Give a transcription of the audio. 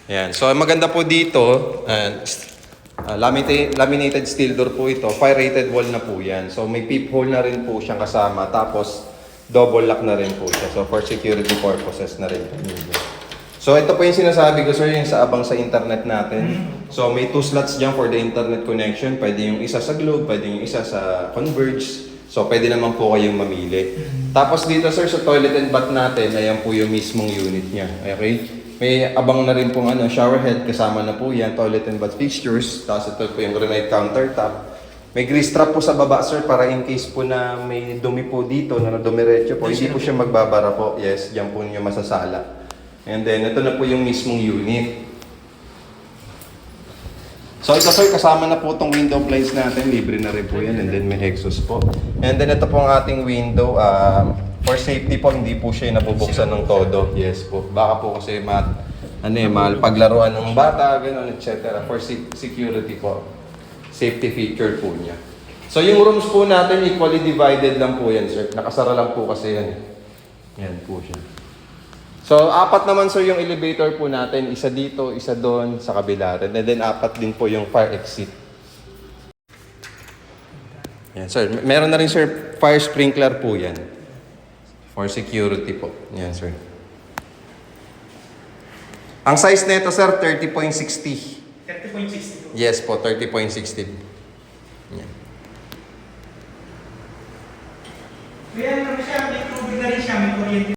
Ayan. So, maganda po dito, laminated steel door po ito. Fire-rated wall na po yan. So, may peephole na rin po siyang kasama. Tapos, double lock na rin po siya. So, for security purposes na rin po. So, ito po yung sinasabi ko, sir, yung sa abang sa internet natin. So, may 2 slots dyan for the internet connection. Pwede yung isa sa Globe, pwede yung isa sa Converge. So, pwede naman po kayong mamili. Tapos dito, sir, sa toilet and bath natin, ayan po yung mismong unit niya. Okay? May abang na rin pong shower head, kasama na po yan, toilet and bath fixtures. Tapos ito po yung granite countertop. May grease trap po sa baba, sir, para in case po na may dumi po dito, na dumiretso po, hindi po siya magbabara po. Yes, diyan po niyo masasala. And then, ito na po yung mismong unit. So, ito sir, kasama na po itong window blinds natin. Libre na rin po yan. And then, may exhaust po. And then, ito po ang ating window. For safety po, hindi po siya nabubuksan ng todo. Yes po. Baka po kasi mahal paglaruan ng bata, gano'n, etc. For security po. Safety feature po niya. So, yung rooms po natin, equally divided lang po yan, sir. Nakasara lang po kasi yan. Yan po siya. So, 4 naman sir yung elevator po natin. Isa dito, isa doon, sa kabila rin. And then, 4 din po yung fire exit. Yan sir. Meron na rin sir, fire sprinkler po yan. For security po. Yan sir. Ang size nito sir, 30.60. 30.60. Yes po, 30.60. Yan. Kaya